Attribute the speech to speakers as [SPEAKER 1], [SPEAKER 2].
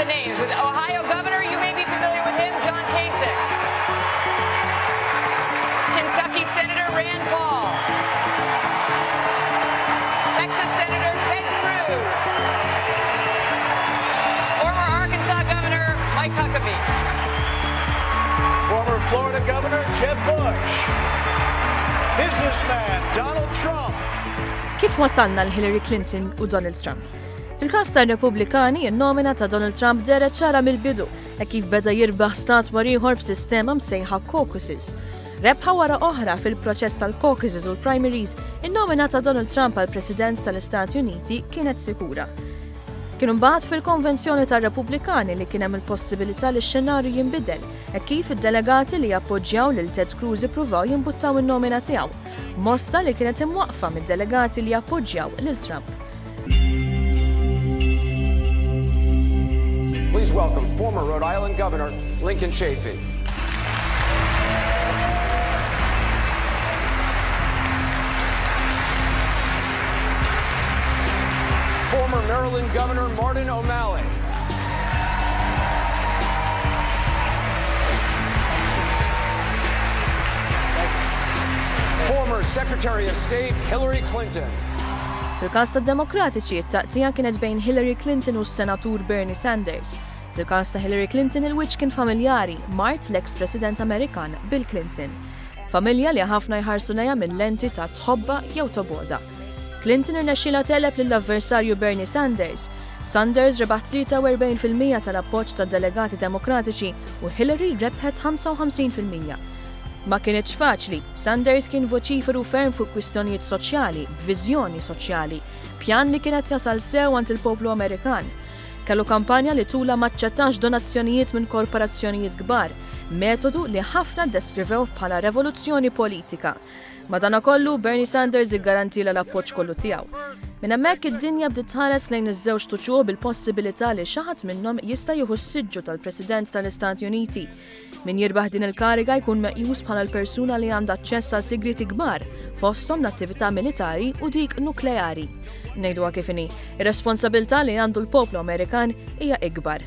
[SPEAKER 1] the names. With Ohio Governor, you may be familiar with him, John Kasich. Kentucky Senator Rand Paul. Texas Senator Ted Cruz. Former Arkansas Governor Mike Huckabee.
[SPEAKER 2] Former Florida Governor Jeb Bush. Businessman Donald Trump.
[SPEAKER 3] Kif wasalna l-Hillary Clinton u Donald Trump? Fil-każ tar-Repubblikani, in-nomina ta' Donald Trump deret ċara mill-bidu e kif beda jirbaħ stat ieħor f'sistema msejħa caucuses. Rebħa wara oħra fil-proċess tal-caucuses u l-primaries, in-nomina ta' Donald Trump għal President tal-Istati Uniti kienet sikura. Kienu mbagħad fil-konvenzjoni tar-Repubblikani li kien hemm il-possibilità li x-xenarju jinbidel e kif id-delegati li jappoġġjaw lil Ted Cruz ippruvaw jimbuttaw in-nomina tiegħu, mossa li kienet imwaqfa mid-delegati li jappoġġjaw lil Trump.
[SPEAKER 4] Please welcome former Rhode Island Governor Lincoln Chafee. Former Maryland Governor Martin O'Malley. Former Secretary of State Hillary Clinton.
[SPEAKER 3] Fil-każ tad-Demokratiċi, it-taqtija kienet bejn Hillary Clinton u s-Senatur Bernie Sanders. Fil-każ ta' Hillary Clinton il-wiċċ kien familjari mart l-ex-President Amerikan Bill Clinton. Familja li ħafna jħarsu lejha minn lenti ta' tħobba jew toboda. Clinton irnexxiela teleb lill-avversarju Bernie Sanders. Sanders rebaħ 43% tal-appoġġ tad-delegati Demokratiċi u Hillary rebħet 55%. Ma kienx faċli, Sanders kien voċiferu ferm fuq kwistjonijiet soċjali, b'viżjoni soċjali, pjan li kienet jasal sew għand il-poplu Amerikan. Kellu kampanja li tula maċċettax donazzjonijiet minn korporazzjonijiet kbar, metodu li ħafna deskrivew bħala revoluzzjoni politika. Madankollu Bernie Sanders iggarantila l-appoġġ kollu tiegħu. Minn hemmhekk id-dinja bdiet tħares lejn iż-żewġ tuċuħ bil-possibilità li xi ħadd minnhom jista' jieħu s-siġġu tal-President tal-Istati Uniti. Min jirbaħ din il-kariga jkun meqjus bħala l-persuna li għandha aċċess għal sigriti kbar fosthom l-attività militari u dik nukleari. Ngħiduha kif inhi, ir-responsabilità li għandu l-poplu Amerikan hija ikbar.